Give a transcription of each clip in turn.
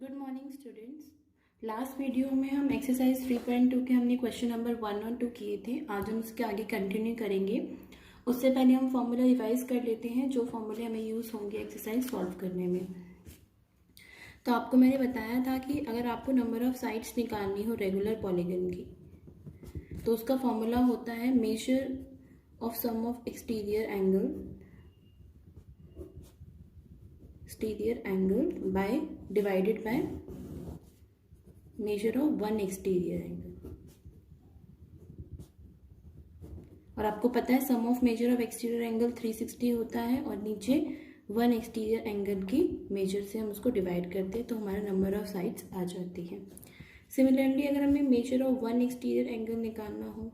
Good morning students. Last video में हम exercise 3.2 के हमने क्वेश्चन नंबर 1 और 2 किए थे। आज हम उसके आगे कंटिन्यू करेंगे। उससे पहले हम फॉर्मूला रिवाइज कर लेते हैं जो फॉर्मूले हमें यूज़ होंगे एक्सरसाइज सॉल्व करने में। तो आपको मैंने बताया था कि अगर आपको नंबर ऑफ साइड्स निकालनी हो रेगुलर पॉलीगन की तो उसका फॉर्मूला होता है measure of sum of exterior angle by divided by measure of one exterior angle. और आपको पता है sum of measure of exterior angle 360 होता है और नीचे वन एक्सटीरियर एंगल की मेजर से हम उसको डिवाइड करते हैं तो हमारा नंबर ऑफ साइड्स आ जाती है। सिमिलरली अगर हमें major of one exterior angle निकालना हो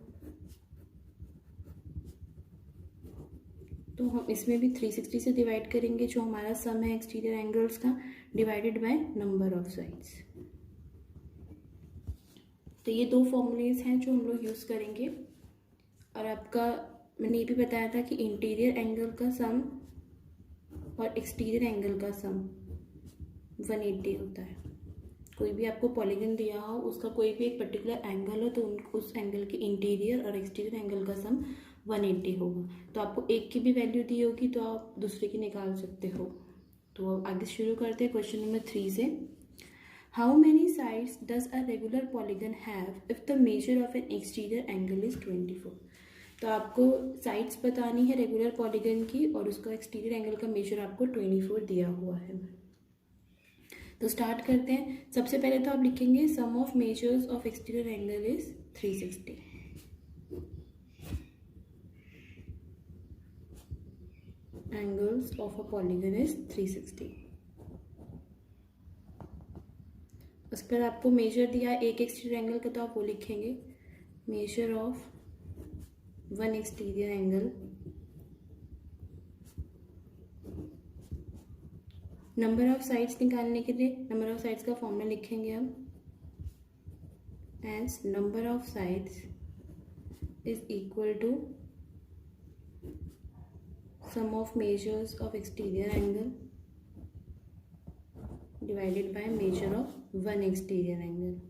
तो हम इसमें भी 360 से डिवाइड करेंगे जो हमारा सम है एक्सटीरियर एंगल्स का divided by number of sides. तो ये दो फॉर्मूलेज हैं जो हम लोग यूज़ करेंगे। और आपका मैंने ये भी बताया था कि इंटीरियर एंगल का सम और एक्सटीरियर एंगल का सम 180 होता है। कोई भी आपको पॉलीगन दिया हो उसका कोई भी एक पर्टिकुलर एंगल हो तो उस एंगल के इंटीरियर और एक्सटीरियर एंगल का सम 180 होगा। तो आपको एक की भी वैल्यू दी होगी तो आप दूसरे की निकाल सकते हो। तो आगे शुरू करते हैं क्वेश्चन नंबर 3 से। How many sides does a regular polygon have if the measure of an exterior angle is 24? तो आपको साइड्स बतानी है रेगुलर पॉलीगन की और उसका एक्सटीरियर एंगल का मेजर आपको 24 दिया हुआ है। तो स्टार्ट करते हैं। सबसे पहले तो आप लिखेंगे sum of measures of exterior angle is 360। Angles of a polygon is 360। उस पर आपको मेजर दिया एक एक्सटीरियर एंगल का तो आप वो लिखेंगे measure of one exterior angle. Number of sides निकालने के लिए नंबर ऑफ साइड्स का फॉर्मूला लिखेंगे हम as number of sides is equal to sum of measures of exterior angle divided by measure of one exterior angle.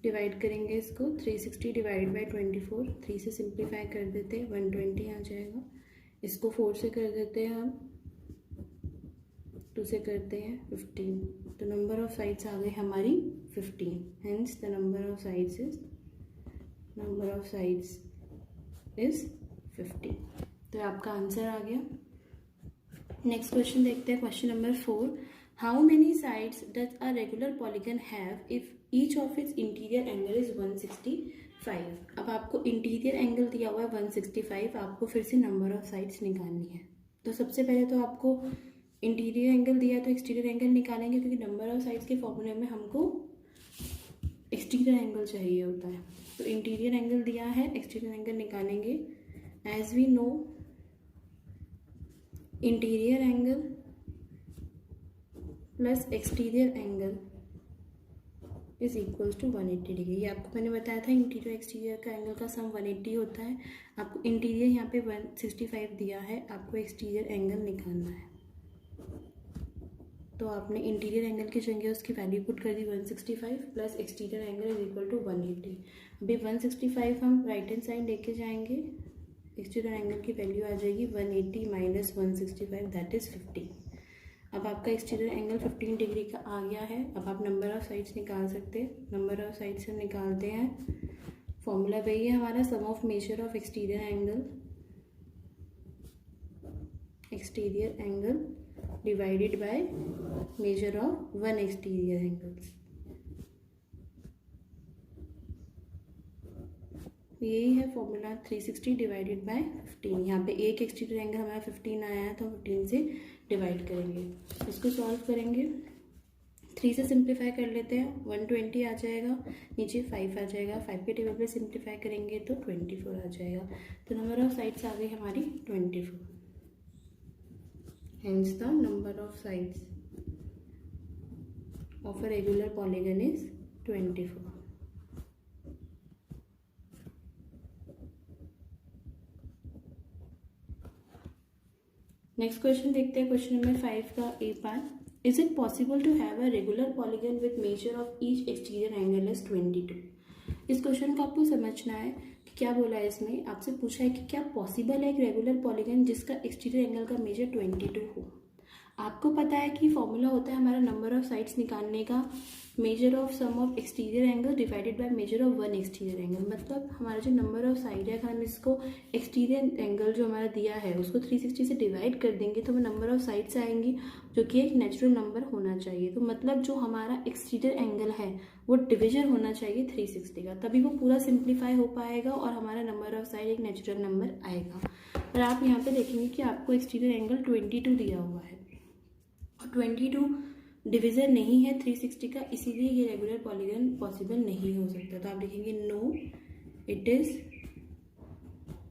Divide करेंगे इसको 360 divided bye 24। 3 से simplify कर देते हैं 120 आ जाएगा। इसको 4 से कर देते हैं हम, 2 से करते हैं 15। तो नंबर ऑफ साइड्स आ गई हमारी 15। Hence the number of sides is 15। तो आपका आंसर आ गया। नेक्स्ट क्वेश्चन देखते हैं question number 4। How many sides does a regular polygon have if each of its interior angle is 165। अब आपको इंटीरियर एंगल दिया हुआ है 165, आपको फिर से नंबर ऑफ साइड्स निकालनी है। तो सबसे पहले तो आपको इंटीरियर एंगल दिया है तो एक्सटीरियर एंगल निकालेंगे क्योंकि नंबर ऑफ साइड्स के फॉर्मूले में हमको एक्सटीरियर एंगल चाहिए होता है। तो इंटीरियर एंगल दिया है, एक्सटीरियर एंगल निकालेंगे। As we know interior angle plus exterior angle is equals to 180 degree. ये आपको मैंने बताया था इंटीरियर एक्सटीरियर का एंगल का सम 180 होता है। आपको इंटीरियर यहाँ पे 165 दिया है, आपको एक्सटीरियर एंगल निकालना है। तो आपने इंटीरियर एंगल की जगह उसकी वैल्यू पुट कर दी 165 plus exterior angle is equal to 180। अभी 165 हम राइट हैंड साइड लेके जाएंगे, एक्सटीरियर एंगल की वैल्यू आ जाएगी 180 माइनस 165 दैट इज 15। अब आपका एक्सटीरियर एंगल 15 डिग्री का आ गया है। अब आप नंबर ऑफ साइड्स निकाल सकते हैं। नंबर ऑफ साइड्स हम निकालते हैं। फॉर्मूला वही है हमारा sum of measure of exterior angle divided by measure of one exterior angles. यही है फॉर्मूला 360 डिवाइडेड बाय 15। यहाँ पे एक एक्सटीरियर एंगल हमारा 15 आया है तो 15 से डिवाइड करेंगे। इसको सॉल्व करेंगे, 3 से सिंप्लीफाई कर लेते हैं 120 आ जाएगा, नीचे 5 आ जाएगा। 5 के टेबल पे सिंप्लीफाई करेंगे तो 24 आ जाएगा। तो नंबर ऑफ साइड्स आ गई हमारी 24। Hence the number of sides of a regular polygon is 24। Next question देखते हैं, क्वेश्चन नंबर 5 का A part. Is it possible to have a regular polygon with measure of each exterior angle is 22। इस question को आपको समझना है कि क्या बोला है इसमें। आपसे पूछा है कि क्या पॉसिबल है एक रेगुलर पॉलीगन जिसका एक्सटीरियर एंगल का मेजर 22 हो। आपको पता है कि फॉर्मूला होता है हमारा नंबर ऑफ साइड्स निकालने का, measure of sum of exterior angle divided by measure of one exterior angle. मतलब हमारा जो नंबर ऑफ साइड है, हम इसको एक्सटीरियर एंगल जो हमारा दिया है उसको 360 से डिवाइड कर देंगे तो हमें नंबर ऑफ साइड्स आएंगी, जो कि एक नेचुरल नंबर होना चाहिए। तो मतलब जो हमारा एक्सटीरियर एंगल है वो डिविजन होना चाहिए 360 का, तभी वो पूरा सिंप्लीफाई हो पाएगा और हमारा नंबर ऑफ साइड एक नेचुरल नंबर आएगा। और आप यहाँ पे देखेंगे कि आपको एक्सटीरियर एंगल 22 दिया हुआ है और 22 डिविजन नहीं है 360 का, इसीलिए ये रेगुलर पॉलीगन पॉसिबल नहीं हो सकता। तो आप लिखेंगे no, it is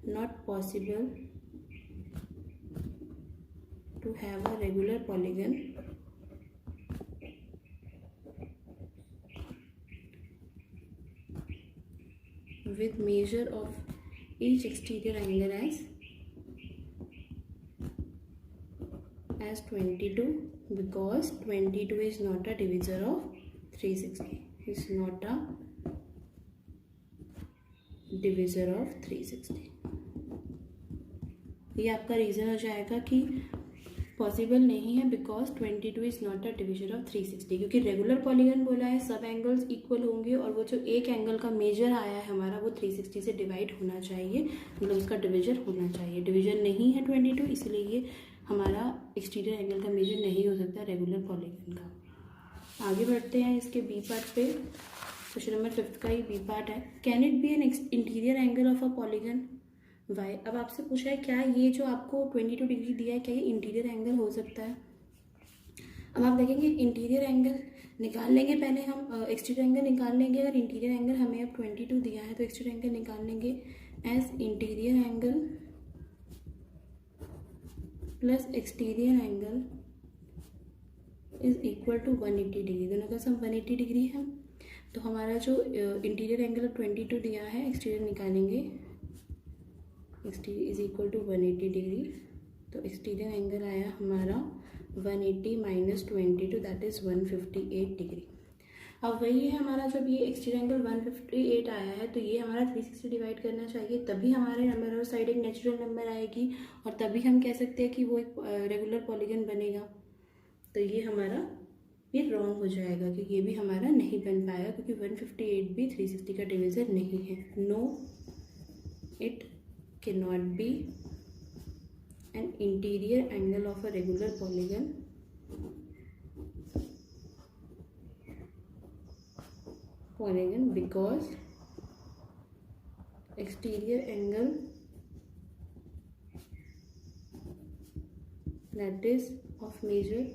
not possible to have a regular polygon with measure of each exterior angle as 22 because 22 is not a divisor of 360, is not a divisor of 360। ये आपका reason हो जाएगा कि पॉसिबल नहीं है because 22 is not a division of 360, क्योंकि regular polygon बोला है सब एंगल्स इक्वल होंगे और वो जो एक एंगल का मेजर आया है हमारा वो 360 से डिवाइड होना चाहिए, मतलब उसका डिविजन होना चाहिए। डिविजन नहीं है 22, इसलिए ये हमारा एक्सटीरियर एंगल का मेजर नहीं हो सकता रेगुलर पॉलीगन का। आगे बढ़ते हैं इसके बी पार्ट पे। क्वेश्चन नंबर 5 का ही बी पार्ट है। Can it be an interior angle of a polygon why. अब आपसे पूछा है क्या ये जो आपको 22 डिग्री दिया है क्या ये इंटीरियर एंगल हो सकता है। अब आप देखेंगे इंटीरियर एंगल निकाल लेंगे, पहले हम एक्सटीरियर एंगल निकाल लेंगे। अगर इंटीरियर एंगल हमें अब 22 दिया है तो एक्सटीरियर एंगल निकाल लेंगे as interior angle plus exterior angle is equal to 180 degree. दोनों का सम 180 डिग्री है। तो हमारा जो इंटीरियर एंगल 22 दिया है, एक्सटीरियर निकालेंगे, exterior is equal to 180 degree. तो एक्सटीरियर एंगल आया हमारा 180 माइनस 22, दैट इज़ 158 डिग्री। अब वही है हमारा जब ये एक्सटीरियर एंगल 158 आया है तो ये हमारा 360 डिवाइड करना चाहिए, तभी हमारे नंबर ऑफ साइड एक नेचुरल नंबर आएगी और तभी हम कह सकते हैं कि वो एक रेगुलर पॉलीगन बनेगा। तो ये हमारा ये रॉन्ग हो जाएगा क्योंकि ये भी हमारा नहीं बन पाएगा क्योंकि 158 भी 360 का डिविजन नहीं है। No, it cannot be an interior angle of a regular polygon because exterior angle that is of measure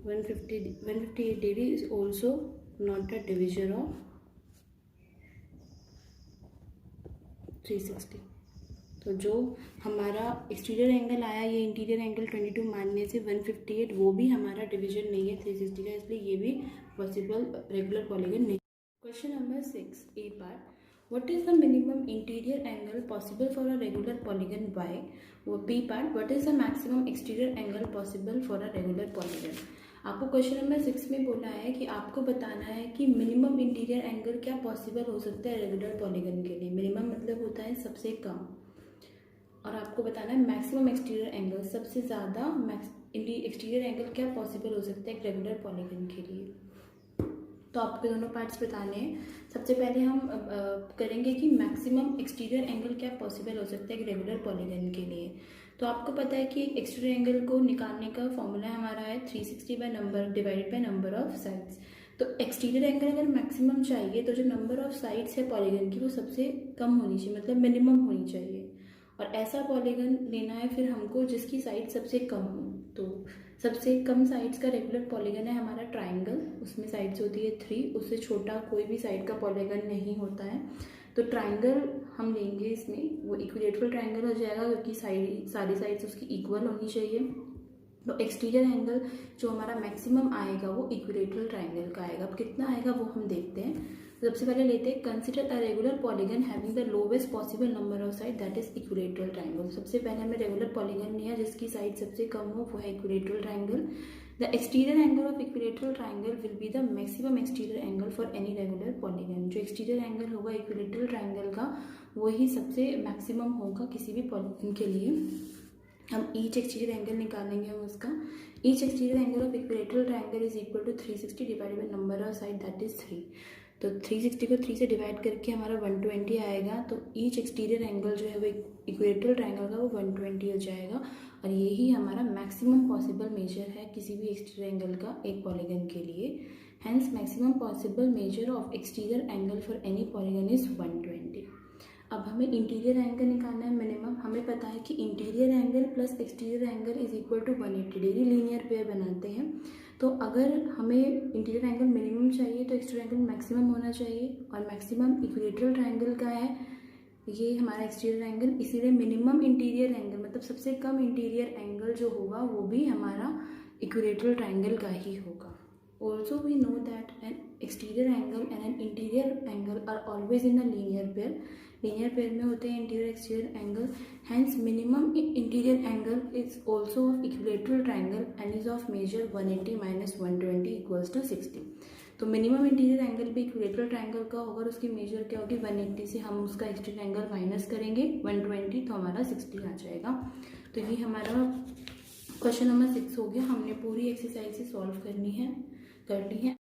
158 degree is also not a divisor of 360। तो जो हमारा एक्सटीरियर एंगल आया ये इंटीरियर एंगल 22 मानने से 158 वो भी हमारा डिवीजन नहीं है 360 का, इसलिए ये भी पॉसिबल रेगुलर पॉलीगन नहीं। Question number 6 A part. What is the minimum interior angle possible for a regular polygon by. वो B part. What is the maximum exterior angle possible for a regular polygon. आपको question number 6 में बोला है कि आपको बताना है कि मिनिमम इंटीरियर एंगल क्या पॉसिबल हो सकता है रेगुलर पॉलीगन के लिए। मिनिमम मतलब होता है सबसे कम, और आपको बताना है मैक्सिमम एक्सटीरियर एंगल, सबसे ज़्यादा एक्सटीरियर एंगल क्या पॉसिबल हो सकता है एक रेगुलर पॉलीगन के लिए। तो आपको दोनों पार्ट्स बताने हैं। सबसे पहले हम करेंगे कि मैक्सिमम एक्सटीरियर एंगल क्या पॉसिबल हो सकता है एक रेगुलर पॉलीगन के लिए। तो आपको पता है कि एक्सटीरियर एंगल को निकालने का फॉर्मूला हमारा है 360 by number divided by number of sides. तो एक्सटीरियर एंगल अगर मैक्सिमम चाहिए तो जो नंबर ऑफ साइड्स है पॉलीगन की वो सबसे कम होनी चाहिए, मतलब मिनिमम होनी चाहिए। और ऐसा पॉलीगन लेना है फिर हमको जिसकी साइड सबसे कम हो। तो सबसे कम साइड्स का रेगुलर पॉलीगन है हमारा ट्राइंगल, उसमें साइड्स होती है 3, उससे छोटा कोई भी साइड का पॉलीगन नहीं होता है। तो ट्राइंगल हम लेंगे, इसमें वो इक्विलेटरल ट्राइंगल हो जाएगा क्योंकि सारी साइड्स उसकी इक्वल होनी चाहिए। तो एक्सटीरियर एंगल जो हमारा मैक्सिमम आएगा वो इक्विलेटरल ट्राइंगल का आएगा। अब कितना आएगा वो हम देखते हैं। सबसे पहले लेते हैं consider a regular polygon having the lowest possible number of side that is equilateral triangle. सबसे पहले हमने रेगुलर पॉलीगन लिया जिसकी साइड सबसे कम हो, वो है equilateral triangle. The exterior angle of equilateral triangle will be the maximum exterior angle for any regular polygon. जो एक्सटीरियर एंगल होगा इक्विलेटरल ट्रायंगल का वही सबसे मैक्सिमम होगा किसी भी पॉलीगन के लिए। हम ईच एक्सटीरियर एंगल निकालेंगे हम उसका। Each exterior angle of equilateral triangle is equal to 360 divided by number of side that is 3। तो 360 को 3 से डिवाइड करके हमारा 120 आएगा। तो ईच एक्सटीरियर एंगल जो है वो इक्विलेटरल ट्रायंगल का वो 120 हो जाएगा और यही हमारा मैक्सिमम पॉसिबल मेजर है किसी भी एक्सटीरियर एंगल का एक पॉलीगन के लिए। Hence maximum possible measure of exterior angle for any polygon is 120। अब हमें इंटीरियर एंगल निकालना है मिनिमम। हमें पता है कि interior angle plus exterior angle is equal to 180 degree, linear pair बनाते हैं। तो अगर हमें इंटीरियर एंगल मिनिमम चाहिए तो एक्सटीरियर एंगल मैक्सिमम होना चाहिए और मैक्सिमम इक्विलेटरल ट्रायंगल का है ये हमारा एक्सटीरियर एंगल। इसीलिए मिनिमम इंटीरियर एंगल मतलब सबसे कम इंटीरियर एंगल जो होगा वो भी हमारा इक्विलेटरल ट्रायंगल का ही होगा। Also we know that an exterior angle and an interior angle are always in a linear pair. Linear pair में होते हैं interior exterior angle. Hence minimum interior angle is also of equilateral triangle and is of measure 180 minus 120 equals to 60. तो minimum interior angle भी equilateral triangle का होगा और उसकी major क्या होगी 180 से हम उसका एक्सटीरियर एंगल माइनस करेंगे 120 तो हमारा 60 आ जाएगा। तो ये हमारा क्वेश्चन नंबर 6 हो गया। हमने पूरी एक्सरसाइज सॉल्व कर ली है।